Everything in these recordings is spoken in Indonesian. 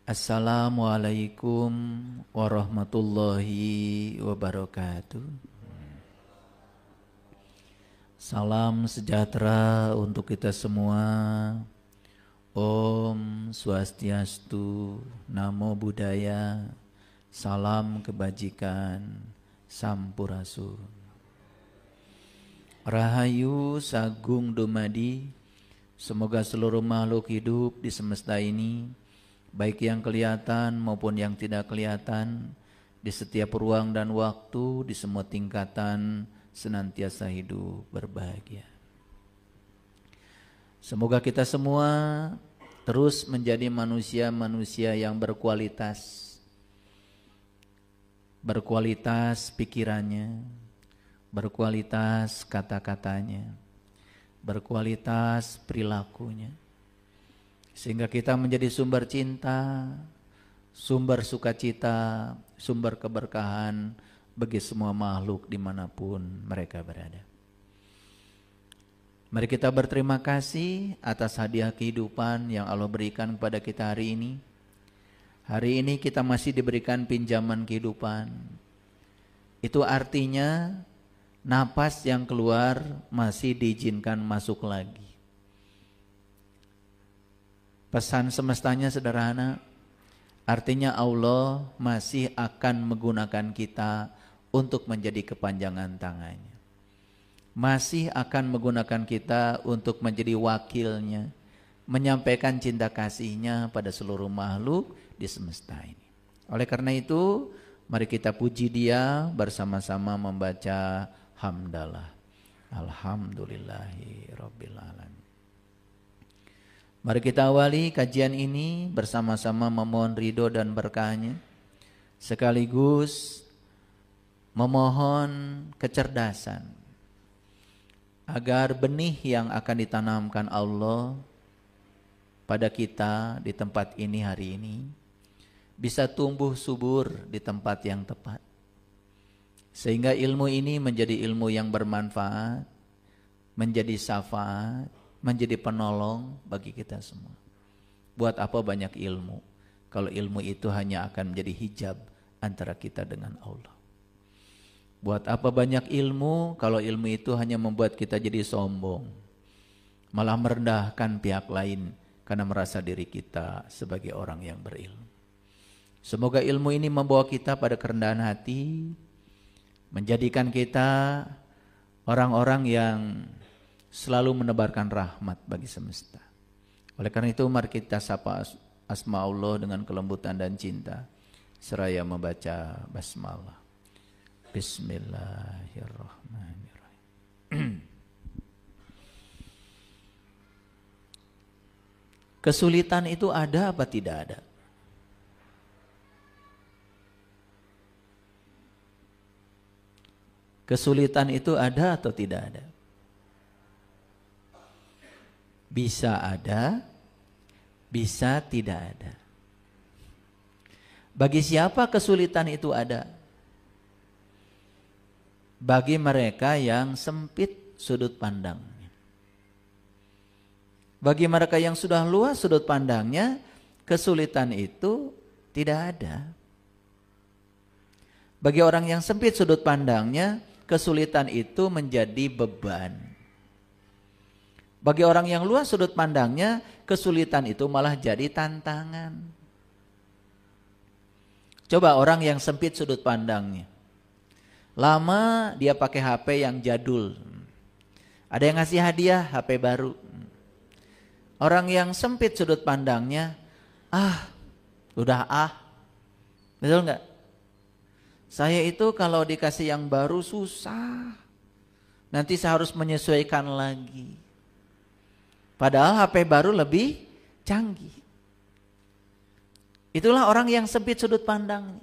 Assalamualaikum warahmatullahi wabarakatuh. Salam sejahtera untuk kita semua. Om Swastiastu, Namo Buddhaya, salam kebajikan, Sampurasun. Rahayu Sagung Dumadi, semoga seluruh makhluk hidup di semesta ini, baik yang kelihatan maupun yang tidak kelihatan, di setiap ruang dan waktu, di semua tingkatan, senantiasa hidup berbahagia. Semoga kita semua terus menjadi manusia-manusia yang berkualitas. Berkualitas pikirannya, berkualitas kata-katanya, berkualitas perilakunya. Sehingga kita menjadi sumber cinta, sumber sukacita, sumber keberkahan bagi semua makhluk dimanapun mereka berada. Mari kita berterima kasih atas hadiah kehidupan yang Allah berikan kepada kita hari ini. Hari ini kita masih diberikan pinjaman kehidupan. Itu artinya napas yang keluar masih diizinkan masuk lagi. Pesan semestanya sederhana, artinya Allah masih akan menggunakan kita untuk menjadi kepanjangan tangannya. Masih akan menggunakan kita untuk menjadi wakilnya, menyampaikan cinta kasihnya pada seluruh makhluk di semesta ini. Oleh karena itu, mari kita puji Dia bersama-sama membaca hamdalah. Alhamdulillahi Rabbil Alamin. Mari kita awali kajian ini bersama-sama memohon ridho dan berkahnya, sekaligus memohon kecerdasan agar benih yang akan ditanamkan Allah pada kita di tempat ini hari ini bisa tumbuh subur di tempat yang tepat, sehingga ilmu ini menjadi ilmu yang bermanfaat, menjadi syafaat, menjadi penolong bagi kita semua. Buat apa banyak ilmu kalau ilmu itu hanya akan menjadi hijab antara kita dengan Allah? Buat apa banyak ilmu kalau ilmu itu hanya membuat kita jadi sombong, malah merendahkan pihak lain karena merasa diri kita sebagai orang yang berilmu. Semoga ilmu ini membawa kita pada kerendahan hati, menjadikan kita orang-orang yang selalu menebarkan rahmat bagi semesta. Oleh karena itu mari kita sapa asma Allah dengan kelembutan dan cinta, seraya membaca basmalah. Bismillahirrahmanirrahim. Kesulitan itu ada apa tidak ada? Kesulitan itu ada atau tidak ada? Bisa ada, bisa tidak ada. Bagi siapa kesulitan itu ada? Bagi mereka yang sempit sudut pandangnya. Bagi mereka yang sudah luas sudut pandangnya, kesulitan itu tidak ada. Bagi orang yang sempit sudut pandangnya, kesulitan itu menjadi beban. Bagi orang yang luas sudut pandangnya, kesulitan itu malah jadi tantangan. Coba orang yang sempit sudut pandangnya, lama dia pakai HP yang jadul. Ada yang ngasih hadiah HP baru. Orang yang sempit sudut pandangnya, betul nggak? Saya itu kalau dikasih yang baru susah, nanti saya harus menyesuaikan lagi. Padahal HP baru lebih canggih. Itulah orang yang sempit sudut pandangnya.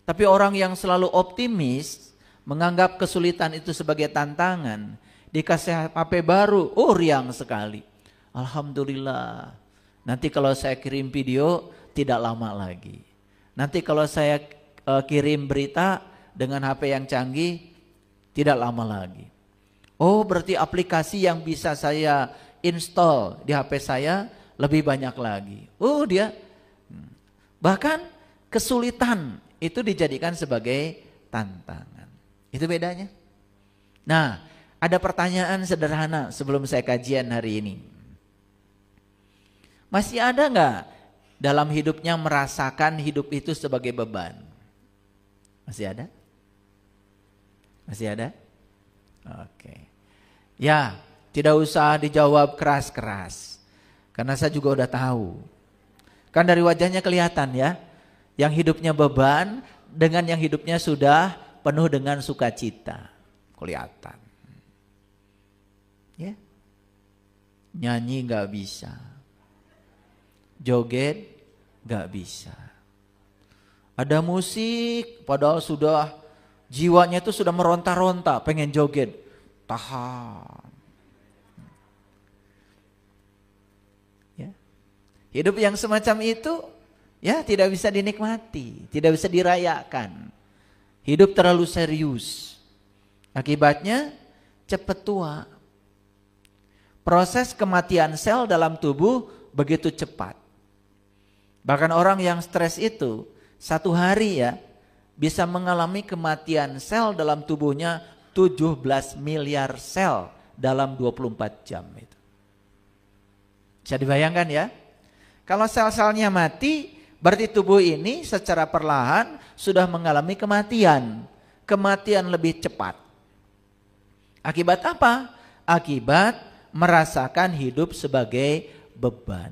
Tapi orang yang selalu optimis, menganggap kesulitan itu sebagai tantangan, dikasih HP baru, riang sekali. Alhamdulillah, nanti kalau saya kirim video tidak lama lagi. Nanti kalau saya kirim berita dengan HP yang canggih tidak lama lagi. Oh, berarti aplikasi yang bisa saya install di HP saya lebih banyak lagi. Dia Bahkan kesulitan itu dijadikan sebagai tantangan. Itu bedanya. Nah, ada pertanyaan sederhana sebelum saya kajian hari ini. Masih ada nggak dalam hidupnya merasakan hidup itu sebagai beban? Masih ada? Masih ada? Oke. Ya, tidak usah dijawab keras-keras. Karena saya juga udah tahu. Kan dari wajahnya kelihatan ya. Yang hidupnya beban dengan yang hidupnya sudah penuh dengan sukacita. Kelihatan. Ya. Nyanyi nggak bisa. Joget nggak bisa. Ada musik padahal sudah jiwanya itu sudah meronta-ronta pengen joget. Tahan. Ya. Hidup yang semacam itu ya tidak bisa dinikmati, tidak bisa dirayakan. Hidup terlalu serius. Akibatnya cepat tua. Proses kematian sel dalam tubuh begitu cepat. Bahkan orang yang stres itu 1 hari ya bisa mengalami kematian sel dalam tubuhnya 17 miliar sel dalam 24 jam itu. Bisa dibayangkan ya? Kalau sel-selnya mati, berarti tubuh ini secara perlahan sudah mengalami kematian. Kematian lebih cepat. Akibat apa? Akibat merasakan hidup sebagai beban.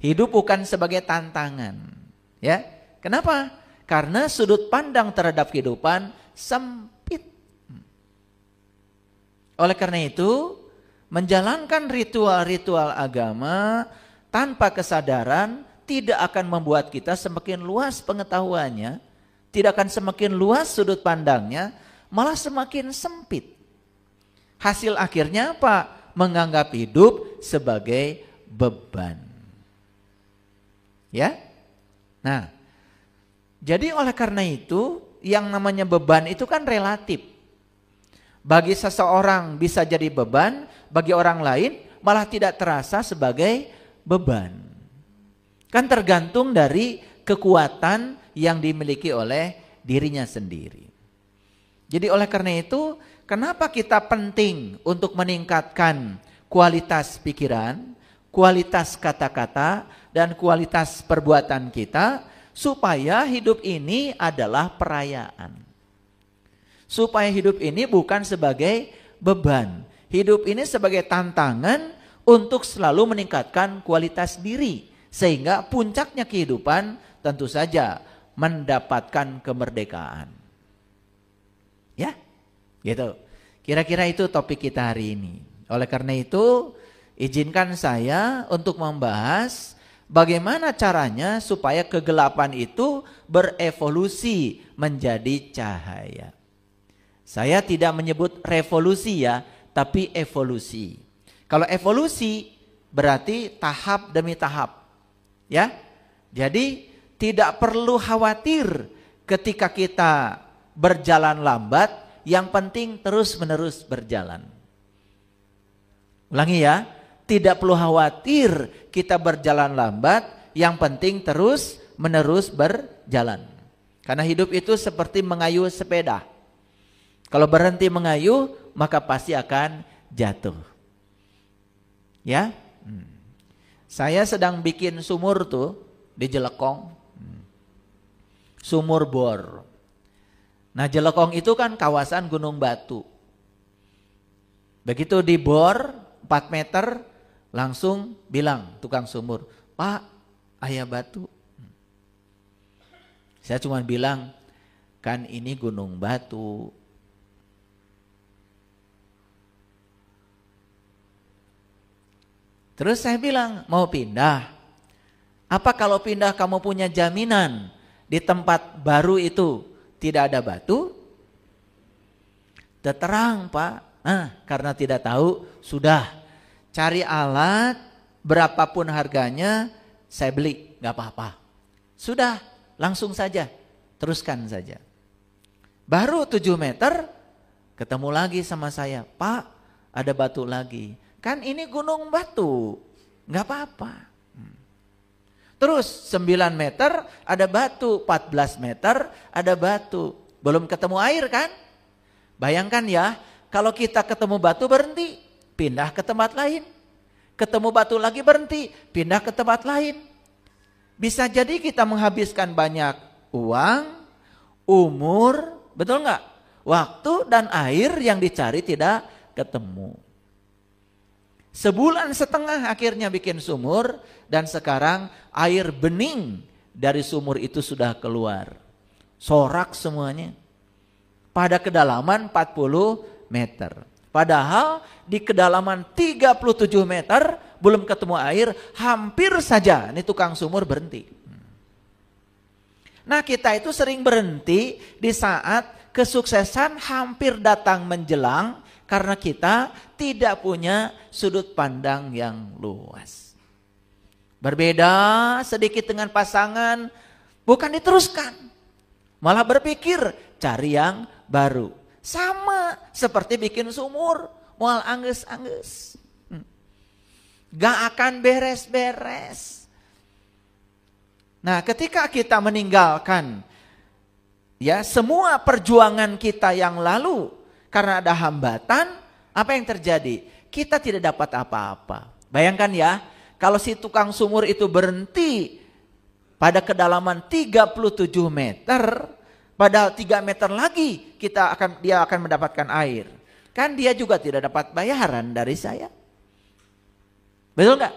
Hidup bukan sebagai tantangan. Ya, kenapa? Karena sudut pandang terhadap kehidupan sempit. Oleh karena itu, menjalankan ritual-ritual agama tanpa kesadaran tidak akan membuat kita semakin luas pengetahuannya, tidak akan semakin luas sudut pandangnya, malah semakin sempit. Hasil akhirnya apa? Menganggap hidup sebagai beban. Ya? Nah, jadi oleh karena itu yang namanya beban itu kan relatif. Bagi seseorang bisa jadi beban, bagi orang lain malah tidak terasa sebagai beban. Kan tergantung dari kekuatan yang dimiliki oleh dirinya sendiri. Jadi oleh karena itu, kenapa kita penting untuk meningkatkan kualitas pikiran, kualitas kata-kata, dan kualitas perbuatan kita, supaya hidup ini adalah perayaan. Supaya hidup ini bukan sebagai beban. Hidup ini sebagai tantangan untuk selalu meningkatkan kualitas diri. Sehingga puncaknya kehidupan tentu saja mendapatkan kemerdekaan. Ya, gitu. Kira-kira itu topik kita hari ini. Oleh karena itu, izinkan saya untuk membahas bagaimana caranya supaya kegelapan itu berevolusi menjadi cahaya. Saya tidak menyebut revolusi ya, tapi evolusi. Kalau evolusi berarti tahap demi tahap. Ya. Jadi tidak perlu khawatir ketika kita berjalan lambat, yang penting terus-menerus berjalan. Ulangi ya, tidak perlu khawatir kita berjalan lambat, yang penting terus-menerus berjalan. Karena hidup itu seperti mengayuh sepeda. Kalau berhenti mengayuh, maka pasti akan jatuh. Ya, saya sedang bikin sumur tuh di Jelekong, sumur bor. Nah, Jelekong itu kan kawasan gunung batu. Begitu dibor 4 meter, langsung bilang tukang sumur, "Pak, aya batu." Saya cuma bilang, "Kan ini gunung batu." Terus saya bilang, "Mau pindah? Apa kalau pindah kamu punya jaminan di tempat baru itu tidak ada batu?" Terang, Pak. Nah, karena tidak tahu, sudah cari alat berapapun harganya, saya beli, gak apa-apa. Sudah, langsung saja, teruskan saja. Baru 7 meter, ketemu lagi sama saya, "Pak, ada batu lagi." Kan ini gunung batu, gak apa-apa. Terus 9 meter ada batu, 14 meter ada batu. Belum ketemu air kan? Bayangkan ya, kalau kita ketemu batu berhenti, pindah ke tempat lain. Ketemu batu lagi berhenti, pindah ke tempat lain. Bisa jadi kita menghabiskan banyak uang, umur, betul nggak? Waktu dan air yang dicari tidak ketemu. Sebulan setengah akhirnya bikin sumur, dan sekarang air bening dari sumur itu sudah keluar. Sorak semuanya. Pada kedalaman 40 meter. Padahal di kedalaman 37 meter belum ketemu air, hampir saja ini tukang sumur berhenti. Nah, kita itu sering berhenti di saat kesuksesan hampir datang menjelang karena kita tidak punya sudut pandang yang luas. Berbeda sedikit dengan pasangan, bukan diteruskan, malah berpikir cari yang baru. Sama seperti bikin sumur, mual angges-angges. Gak akan beres-beres. Nah, ketika kita meninggalkan ya semua perjuangan kita yang lalu karena ada hambatan, apa yang terjadi? Kita tidak dapat apa-apa. Bayangkan ya, kalau si tukang sumur itu berhenti pada kedalaman 37 meter, padahal 3 meter lagi dia akan mendapatkan air. Kan dia juga tidak dapat bayaran dari saya. Betul nggak?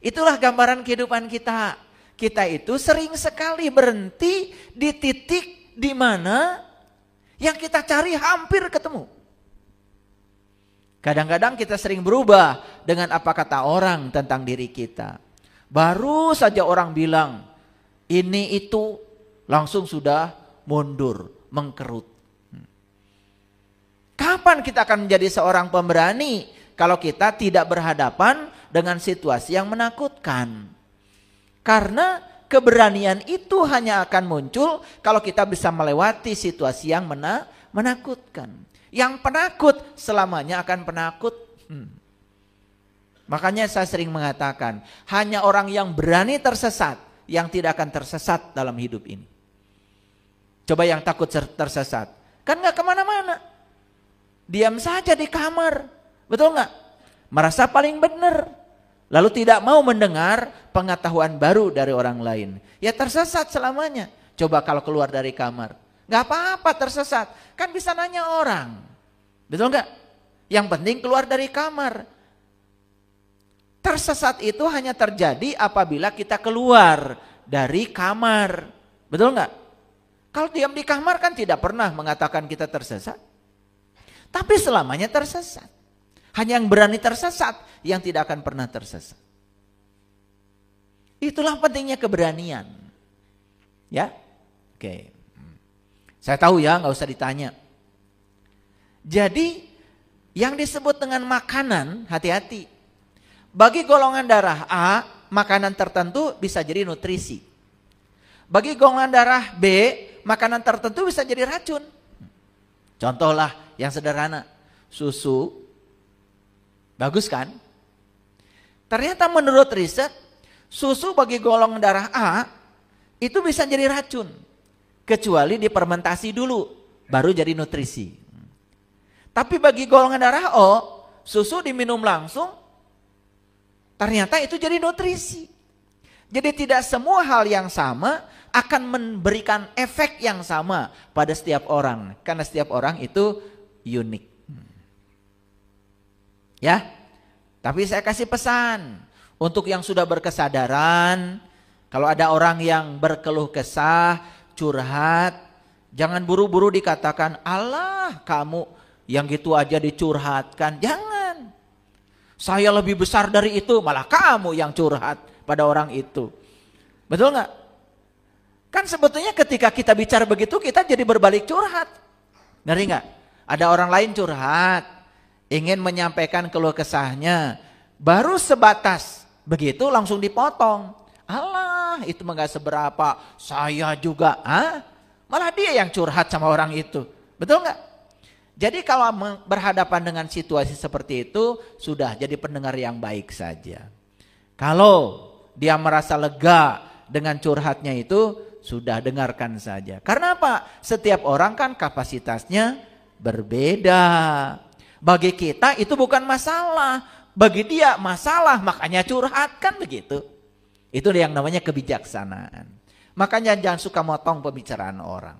Itulah gambaran kehidupan kita. Kita itu sering sekali berhenti di titik di mana yang kita cari hampir ketemu. Kadang-kadang kita sering berubah dengan apa kata orang tentang diri kita. Baru saja orang bilang ini itu, langsung sudah mundur, mengkerut. Kapan kita akan menjadi seorang pemberani kalau kita tidak berhadapan dengan situasi yang menakutkan? Karena keberanian itu hanya akan muncul kalau kita bisa melewati situasi yang menakutkan. Yang penakut selamanya akan penakut. Makanya saya sering mengatakan, hanya orang yang berani tersesat yang tidak akan tersesat dalam hidup ini. Coba yang takut tersesat, kan gak kemana-mana. Diam saja di kamar, betul gak? Merasa paling benar. Lalu tidak mau mendengar pengetahuan baru dari orang lain. Ya tersesat selamanya. Coba kalau keluar dari kamar. Gak apa-apa tersesat. Kan bisa nanya orang. Betul gak? Yang penting keluar dari kamar. Tersesat itu hanya terjadi apabila kita keluar dari kamar. Betul gak? Kalau diam di kamar kan tidak pernah mengatakan kita tersesat. Tapi selamanya tersesat. Hanya yang berani tersesat, yang tidak akan pernah tersesat. Itulah pentingnya keberanian. Ya, oke. Saya tahu ya, nggak usah ditanya. Jadi, yang disebut dengan makanan, hati-hati. Bagi golongan darah A, makanan tertentu bisa jadi nutrisi. Bagi golongan darah B, makanan tertentu bisa jadi racun. Contohlah yang sederhana, susu. Bagus kan? Ternyata menurut riset, susu bagi golongan darah A itu bisa jadi racun. Kecuali difermentasi dulu, baru jadi nutrisi. Tapi bagi golongan darah O, susu diminum langsung, ternyata itu jadi nutrisi. Jadi tidak semua hal yang sama akan memberikan efek yang sama pada setiap orang. Karena setiap orang itu unik. Ya, tapi saya kasih pesan untuk yang sudah berkesadaran, kalau ada orang yang berkeluh kesah, curhat, jangan buru-buru dikatakan, Allah kamu yang gitu aja dicurhatkan. Jangan, saya lebih besar dari itu, malah kamu yang curhat pada orang itu. Betul gak? Kan sebetulnya ketika kita bicara begitu, kita jadi berbalik curhat. Ngeri gak? Ada orang lain curhat, ingin menyampaikan keluh kesahnya, baru sebatas begitu langsung dipotong. Allah itu enggak seberapa, saya juga. Malah dia yang curhat sama orang itu. Betul enggak? Jadi kalau berhadapan dengan situasi seperti itu, sudah jadi pendengar yang baik saja. Kalau dia merasa lega dengan curhatnya itu, sudah dengarkan saja. Karena apa? Setiap orang kan kapasitasnya berbeda. Bagi kita itu bukan masalah, bagi dia masalah, makanya curhat, kan begitu. Itu yang namanya kebijaksanaan. Makanya jangan suka motong pembicaraan orang.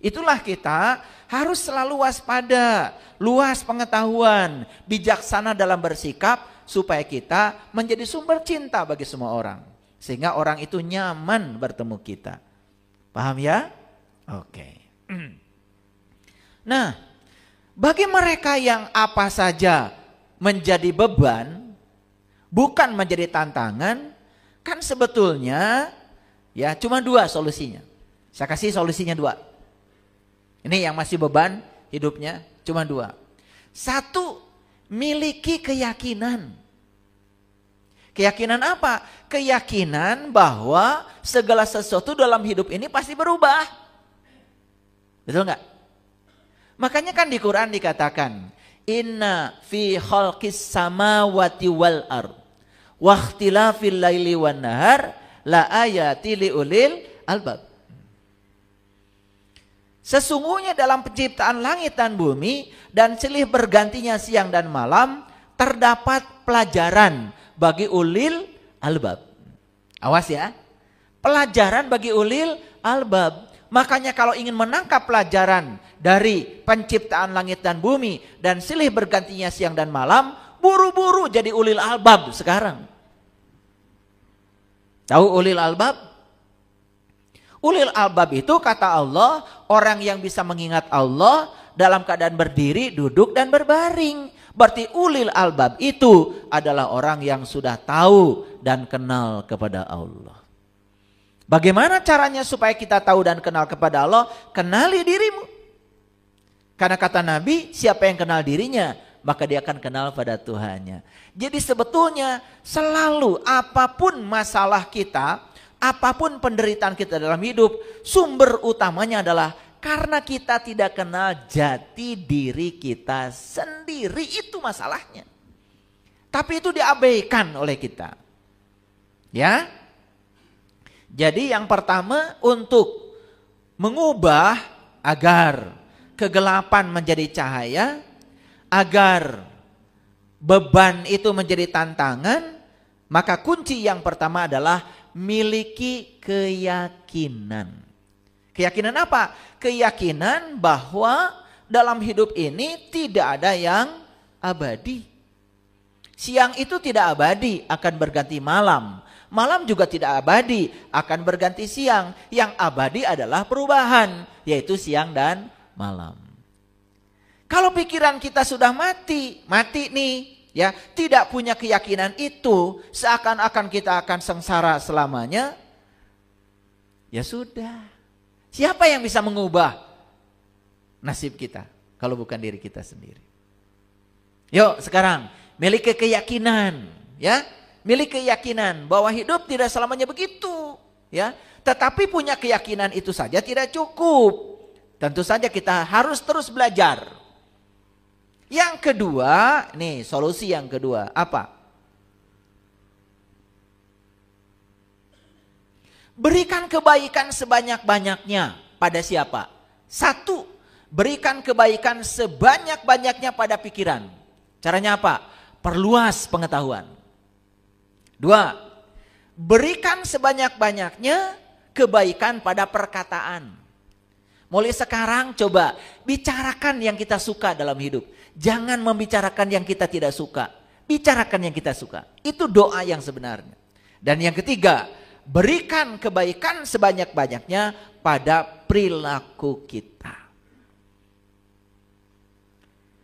Itulah kita harus selalu waspada, luas pengetahuan, bijaksana dalam bersikap, supaya kita menjadi sumber cinta bagi semua orang. Sehingga orang itu nyaman bertemu kita. Paham ya? Oke. Nah, bagi mereka yang apa saja menjadi beban, bukan menjadi tantangan, kan sebetulnya ya cuma 2 solusinya. Saya kasih solusinya 2. Ini yang masih beban hidupnya cuma 2. 1, miliki keyakinan. Keyakinan apa? Keyakinan bahwa segala sesuatu dalam hidup ini pasti berubah. Betul nggak? Makanya kan di Quran dikatakan, inna fi khalqis samawati wal ard wa ikhtilafil laili wan nahar la ayati liulil albab. Sesungguhnya dalam penciptaan langit dan bumi dan silih bergantinya siang dan malam terdapat pelajaran bagi ulil albab. Awas ya. Pelajaran bagi ulil albab. Makanya kalau ingin menangkap pelajaran dari penciptaan langit dan bumi dan silih bergantinya siang dan malam, buru-buru jadi ulil albab sekarang. Tahu ulil albab? Ulil albab itu kata Allah, orang yang bisa mengingat Allah dalam keadaan berdiri, duduk, dan berbaring. Berarti ulil albab itu adalah orang yang sudah tahu dan kenal kepada Allah. Bagaimana caranya supaya kita tahu dan kenal kepada Allah? Kenali dirimu. Karena kata Nabi, siapa yang kenal dirinya, maka dia akan kenal pada Tuhannya. Jadi sebetulnya selalu apapun masalah kita, apapun penderitaan kita dalam hidup, sumber utamanya adalah karena kita tidak kenal jati diri kita sendiri. Itu masalahnya. Tapi itu diabaikan oleh kita. Ya. Jadi yang pertama, untuk mengubah agar kegelapan menjadi cahaya, agar beban itu menjadi tantangan, maka kunci yang pertama adalah miliki keyakinan. Keyakinan apa? Keyakinan bahwa dalam hidup ini tidak ada yang abadi. Siang itu tidak abadi, akan berganti malam. Malam juga tidak abadi, akan berganti siang. Yang abadi adalah perubahan, yaitu siang dan malam. Kalau pikiran kita sudah mati nih, ya, tidak punya keyakinan itu, seakan-akan kita akan sengsara selamanya, ya sudah. Siapa yang bisa mengubah nasib kita kalau bukan diri kita sendiri? Yuk sekarang miliki keyakinan, ya, miliki keyakinan bahwa hidup tidak selamanya begitu, ya. Tetapi punya keyakinan itu saja tidak cukup. Tentu saja kita harus terus belajar. Yang kedua, nih solusi yang kedua, apa? Berikan kebaikan sebanyak-banyaknya pada siapa? 1, berikan kebaikan sebanyak-banyaknya pada pikiran. Caranya apa? Perluas pengetahuan. 2, berikan sebanyak-banyaknya kebaikan pada perkataan. Mulai sekarang coba bicarakan yang kita suka dalam hidup. Jangan membicarakan yang kita tidak suka. Bicarakan yang kita suka. Itu doa yang sebenarnya. Dan yang ketiga, berikan kebaikan sebanyak-banyaknya pada perilaku kita.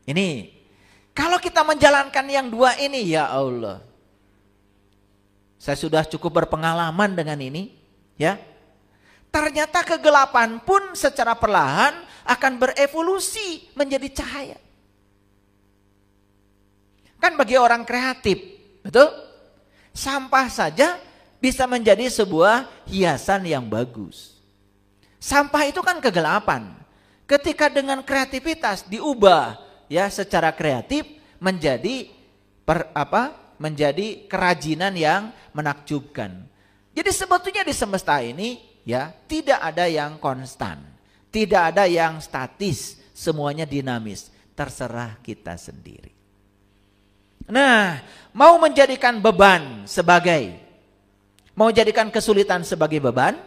Ini, kalau kita menjalankan yang 2 ini, ya Allah. Saya sudah cukup berpengalaman dengan ini, ya. Ternyata kegelapan pun secara perlahan akan berevolusi menjadi cahaya. Kan bagi orang kreatif, betul? Sampah saja bisa menjadi sebuah hiasan yang bagus. Sampah itu kan kegelapan. Ketika dengan kreativitas diubah ya secara kreatif menjadi menjadi kerajinan yang menakjubkan. Jadi sebetulnya di semesta ini ya tidak ada yang konstan, tidak ada yang statis, semuanya dinamis, terserah kita sendiri. Nah, mau menjadikan beban sebagai, mau jadikan kesulitan sebagai beban,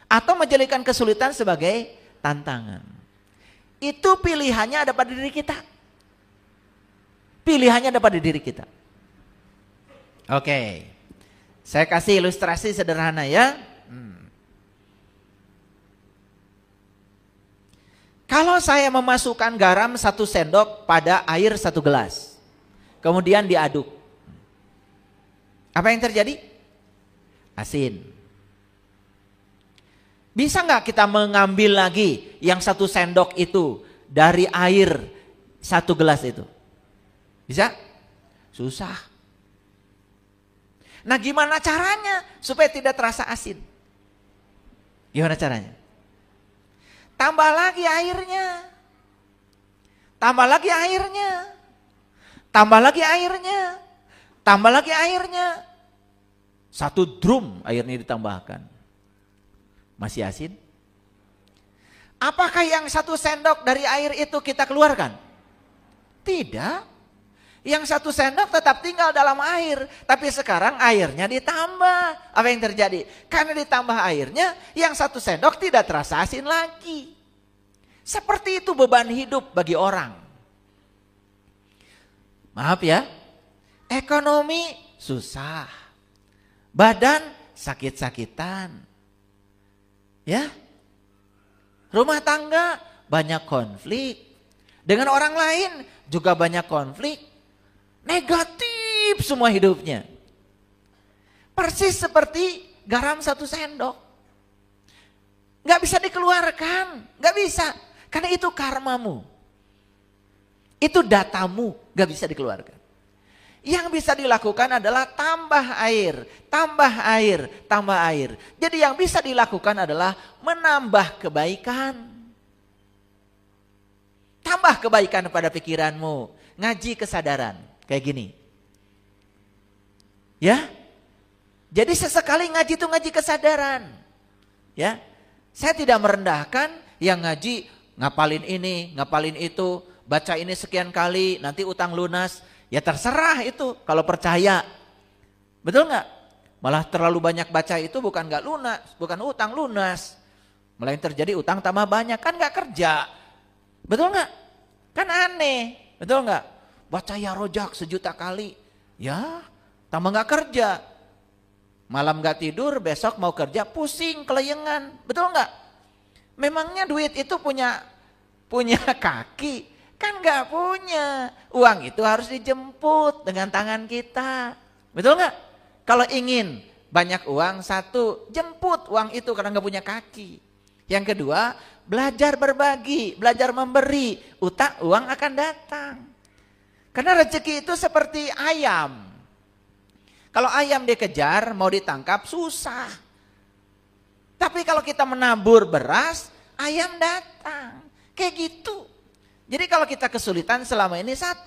atau menjadikan kesulitan sebagai tantangan. Itu pilihannya ada pada diri kita. Pilihannya ada pada diri kita. Oke, saya kasih ilustrasi sederhana ya. Kalau saya memasukkan garam 1 sendok pada air 1 gelas, kemudian diaduk, apa yang terjadi? Asin. Bisa nggak kita mengambil lagi yang 1 sendok itu dari air 1 gelas itu? Bisa? Susah. Nah, gimana caranya supaya tidak terasa asin? Gimana caranya? Tambah lagi airnya. Tambah lagi airnya. Tambah lagi airnya. Tambah lagi airnya. 1 drum airnya ditambahkan. Masih asin? Apakah yang 1 sendok dari air itu kita keluarkan? Tidak. Yang 1 sendok tetap tinggal dalam air. Tapi sekarang airnya ditambah. Apa yang terjadi? Karena ditambah airnya, yang 1 sendok tidak terasa asin lagi. Seperti itu beban hidup bagi orang. Maaf ya, ekonomi susah. Badan sakit-sakitan. Ya, rumah tangga banyak konflik. Dengan orang lain juga banyak konflik. Negatif semua hidupnya. Persis seperti garam 1 sendok. Gak bisa dikeluarkan. Gak bisa. Karena itu karmamu. Itu datamu. Gak bisa dikeluarkan. Yang bisa dilakukan adalah tambah air. Tambah air. Tambah air. Jadi yang bisa dilakukan adalah menambah kebaikan. Tambah kebaikan pada pikiranmu. Ngaji kesadaran. Kayak gini. Ya. Jadi sesekali ngaji itu ngaji kesadaran. Ya. Saya tidak merendahkan yang ngaji ngapalin ini, ngapalin itu, baca ini sekian kali, nanti utang lunas. Ya terserah itu kalau percaya. Betul nggak? Malah terlalu banyak baca itu bukan nggak lunas, bukan utang lunas. Malah yang terjadi utang tambah banyak, kan nggak kerja. Betul nggak? Kan aneh. Betul nggak? Baca ya rojak 1 juta kali, ya tambah gak kerja. Malam gak tidur, besok mau kerja pusing, kelayangan. Betul gak? Memangnya duit itu punya kaki? Kan gak punya. Uang itu harus dijemput dengan tangan kita. Betul gak? Kalau ingin banyak uang, 1, jemput uang itu karena gak punya kaki. Yang kedua, belajar berbagi, belajar memberi, uang akan datang. Karena rezeki itu seperti ayam. Kalau ayam dikejar, mau ditangkap susah. Tapi kalau kita menabur beras, ayam datang. Kayak gitu. Jadi kalau kita kesulitan selama ini 1,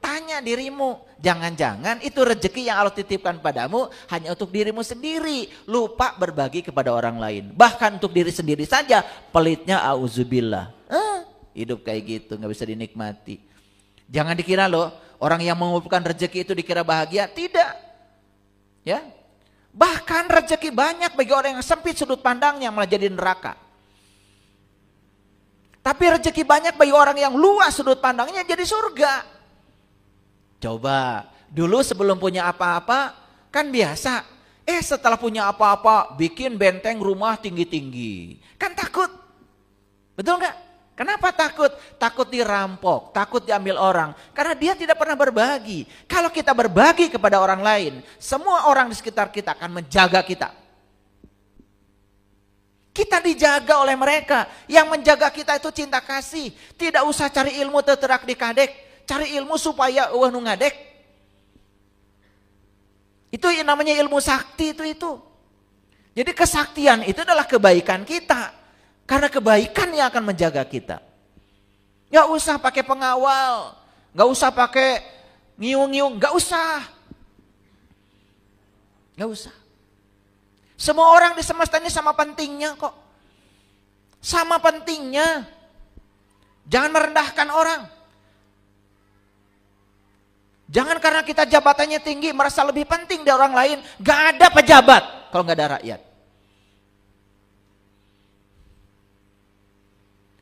tanya dirimu. Jangan-jangan itu rezeki yang Allah titipkan padamu hanya untuk dirimu sendiri. Lupa berbagi kepada orang lain. Bahkan untuk diri sendiri saja, pelitnya auzubillah. Hidup kayak gitu, gak bisa dinikmati. Jangan dikira loh, orang yang mengumpulkan rezeki itu dikira bahagia. Tidak. Ya. Bahkan rezeki banyak bagi orang yang sempit sudut pandangnya malah jadi neraka. Tapi rezeki banyak bagi orang yang luas sudut pandangnya jadi surga. Coba, dulu sebelum punya apa-apa kan biasa. Setelah punya apa-apa bikin benteng rumah tinggi-tinggi. Kan takut. Betul nggak? Kenapa takut? Takut dirampok, takut diambil orang. Karena dia tidak pernah berbagi. Kalau kita berbagi kepada orang lain, semua orang di sekitar kita akan menjaga kita. Kita dijaga oleh mereka. Yang menjaga kita itu cinta kasih. Tidak usah cari ilmu teterak di kadek. Cari ilmu supaya eueuh nu ngadek. Itu yang namanya ilmu sakti itu. Jadi kesaktian itu adalah kebaikan kita. Karena kebaikan yang akan menjaga kita. Gak usah pakai pengawal. Gak usah pakai ngiung-ngiung. Gak usah. Gak usah. Semua orang di semesta ini sama pentingnya kok. Sama pentingnya. Jangan merendahkan orang. Jangan karena kita jabatannya tinggi merasa lebih penting dari orang lain. Gak ada pejabat kalau gak ada rakyat.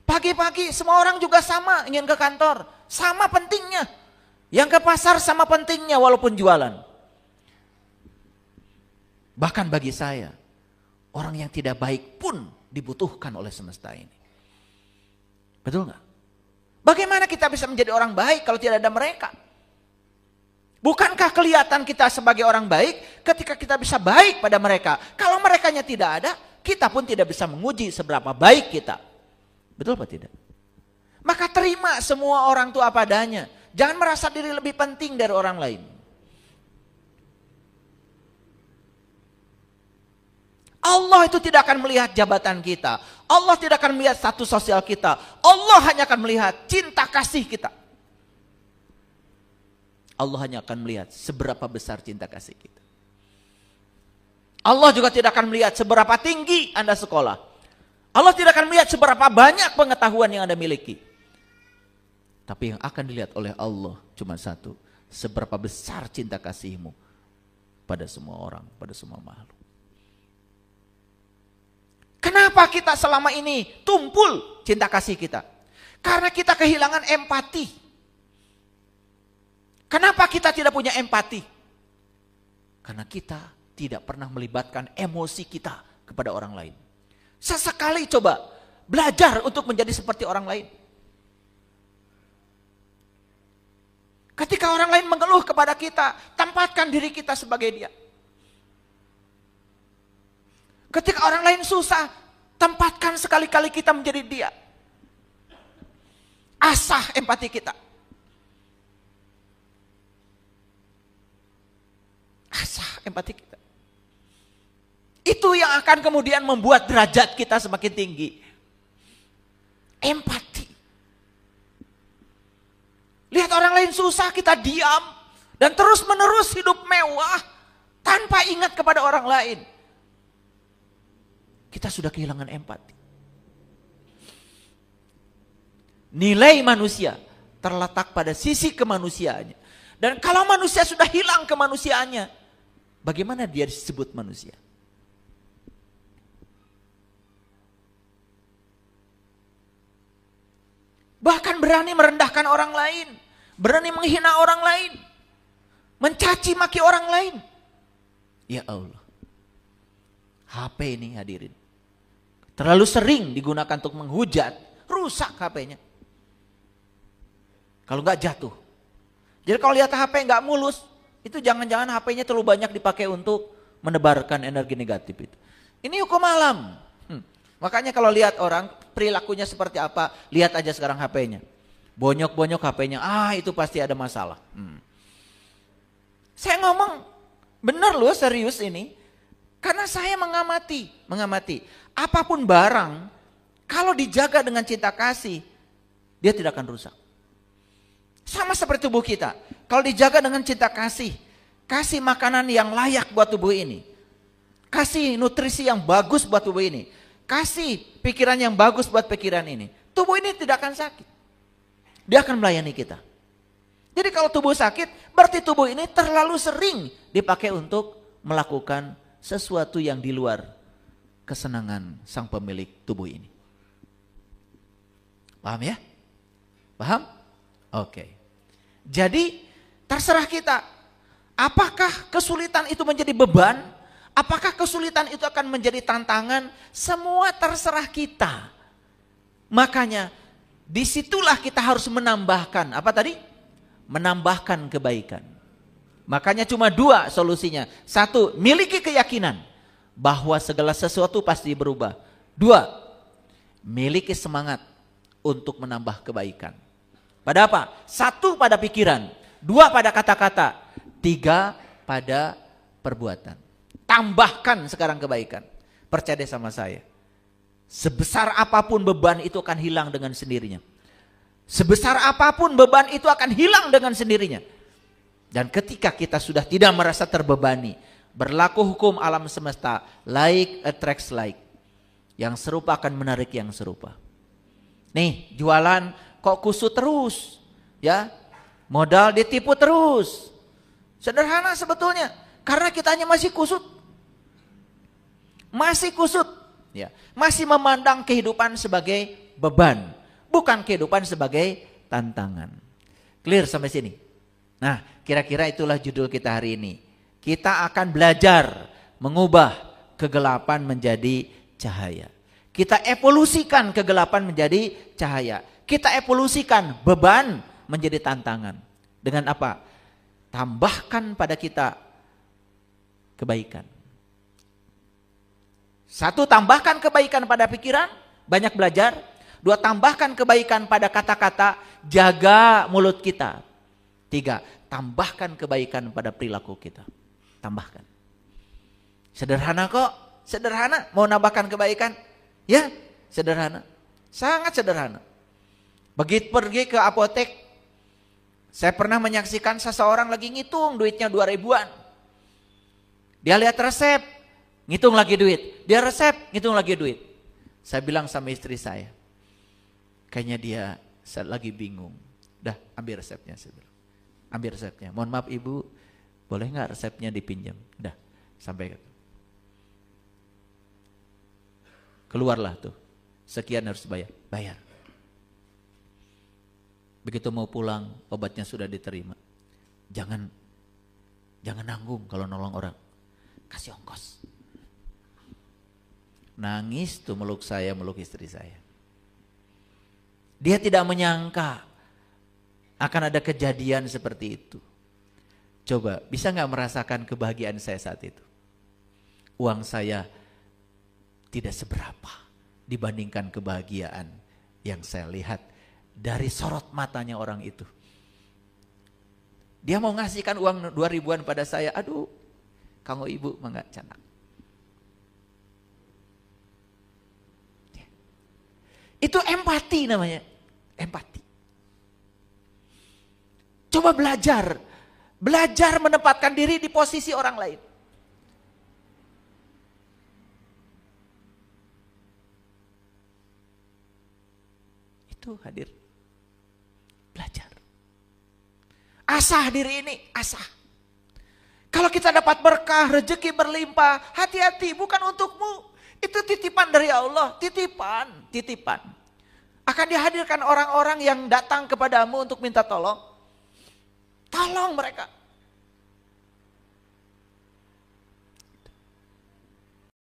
Pagi-pagi semua orang juga sama ingin ke kantor. Sama pentingnya. Yang ke pasar sama pentingnya walaupun jualan. Bahkan bagi saya, orang yang tidak baik pun dibutuhkan oleh semesta ini. Betul nggak? Bagaimana kita bisa menjadi orang baik kalau tidak ada mereka? Bukankah kelihatan kita sebagai orang baik ketika kita bisa baik pada mereka? Kalau merekanya tidak ada, kita pun tidak bisa menguji seberapa baik kita. Betul apa tidak? Maka terima semua orang itu apa adanya. Jangan merasa diri lebih penting dari orang lain. Allah itu tidak akan melihat jabatan kita. Allah tidak akan melihat status sosial kita. Allah hanya akan melihat cinta kasih kita. Allah hanya akan melihat seberapa besar cinta kasih kita. Allah juga tidak akan melihat seberapa tinggi Anda sekolah. Allah tidak akan melihat seberapa banyak pengetahuan yang Anda miliki. Tapi yang akan dilihat oleh Allah cuma satu. Seberapa besar cinta kasih-Mu pada semua orang, pada semua makhluk. Kenapa kita selama ini tumpul cinta kasih kita? Karena kita kehilangan empati. Kenapa kita tidak punya empati? Karena kita tidak pernah melibatkan emosi kita kepada orang lain. Sesekali coba belajar untuk menjadi seperti orang lain. Ketika orang lain mengeluh kepada kita, tempatkan diri kita sebagai dia. Ketika orang lain susah, tempatkan sekali-kali kita menjadi dia. Asah empati kita. Asah empati kita. Itu yang akan kemudian membuat derajat kita semakin tinggi. Empati. Lihat orang lain susah, kita diam. Dan terus menerus hidup mewah. Tanpa ingat kepada orang lain. Kita sudah kehilangan empati. Nilai manusia terletak pada sisi kemanusiaannya. Dan kalau manusia sudah hilang kemanusiaannya, bagaimana dia disebut manusia? Bahkan berani merendahkan orang lain. Berani menghina orang lain. Mencaci maki orang lain. Ya Allah. HP ini hadirin. Terlalu sering digunakan untuk menghujat. Rusak HP-nya. Kalau nggak jatuh. Jadi kalau lihat HP nggak mulus. Itu jangan-jangan HP-nya terlalu banyak dipakai untuk menebarkan energi negatif itu. Ini hukum alam. Makanya kalau lihat orang perilakunya seperti apa, lihat aja sekarang HP-nya. Bonyok-bonyok HP-nya, itu pasti ada masalah. Saya ngomong, bener loh serius ini. Karena saya mengamati. Apapun barang, kalau dijaga dengan cinta kasih, dia tidak akan rusak. Sama seperti tubuh kita. Kalau dijaga dengan cinta kasih, kasih makanan yang layak buat tubuh ini. Kasih nutrisi yang bagus buat tubuh ini. Kasih pikiran yang bagus buat pikiran ini. Tubuh ini tidak akan sakit. Dia akan melayani kita. Jadi kalau tubuh sakit, berarti tubuh ini terlalu sering dipakai untuk melakukan sesuatu yang di luar kesenangan sang pemilik tubuh ini. Paham ya? Paham? Oke. Jadi terserah kita. Apakah kesulitan itu menjadi beban? Apakah kesulitan itu akan menjadi tantangan? Semua terserah kita. Makanya disitulah kita harus menambahkan. Apa tadi? Menambahkan kebaikan. Makanya cuma dua solusinya. Satu, miliki keyakinan bahwa segala sesuatu pasti berubah. Dua, miliki semangat untuk menambah kebaikan. Pada apa? Satu, pada pikiran. Dua, pada kata-kata. Tiga, pada perbuatan. Tambahkan sekarang kebaikan. Percaya sama saya. Sebesar apapun beban itu akan hilang dengan sendirinya. Sebesar apapun beban itu akan hilang dengan sendirinya. Dan ketika kita sudah tidak merasa terbebani, Berlaku hukum alam semesta, like attracts like. Yang serupa akan menarik yang serupa. Nih, jualan kok kusut terus, ya. Modal ditipu terus. Sederhana sebetulnya, karena kitanya masih kusut. Masih kusut, ya. Masih memandang kehidupan sebagai beban, bukan kehidupan sebagai tantangan. Clear sampai sini? Nah, kira-kira itulah judul kita hari ini. Kita akan belajar mengubah kegelapan menjadi cahaya. Kita evolusikan kegelapan menjadi cahaya. Kita evolusikan beban menjadi tantangan. Dengan apa? Tambahkan pada kita kebaikan. Satu, tambahkan kebaikan pada pikiran, banyak belajar. Dua, tambahkan kebaikan pada kata-kata, jaga mulut kita. Tiga, tambahkan kebaikan pada perilaku kita. Tambahkan. Sederhana kok, sederhana. Mau nambahkan kebaikan? Ya, sederhana. Sangat sederhana. Begitu pergi ke apotek, saya pernah menyaksikan seseorang lagi ngitung duitnya 2.000-an. Dia lihat resep, ngitung lagi duit. Dia resep, ngitung lagi duit. Saya bilang sama istri saya, kayaknya dia lagi bingung. Dah, ambil resepnya. Saya bilang, ambil resepnya. Mohon maaf ibu, boleh nggak resepnya dipinjam? Dah, sampai keluarlah tuh. Sekian harus bayar. Bayar. Begitu mau pulang, obatnya sudah diterima. Jangan nanggung kalau nolong orang. Kasih ongkos. Nangis tuh meluk saya, meluk istri saya. Dia tidak menyangka akan ada kejadian seperti itu. Coba, bisa nggak merasakan kebahagiaan saya saat itu? Uang saya tidak seberapa dibandingkan kebahagiaan yang saya lihat dari sorot matanya orang itu. Dia mau ngasihkan uang 2.000-an pada saya. Aduh, kanggo ibu mangga canak. Itu empati namanya. Empati. Coba belajar. Belajar menempatkan diri di posisi orang lain. Itu hadir. Belajar. Asah diri ini, asah. Kalau kita dapat berkah, rezeki berlimpah, hati-hati, bukan untukmu. Itu titipan dari Allah, titipan, titipan. Akan dihadirkan orang-orang yang datang kepadamu untuk minta tolong. Tolong mereka.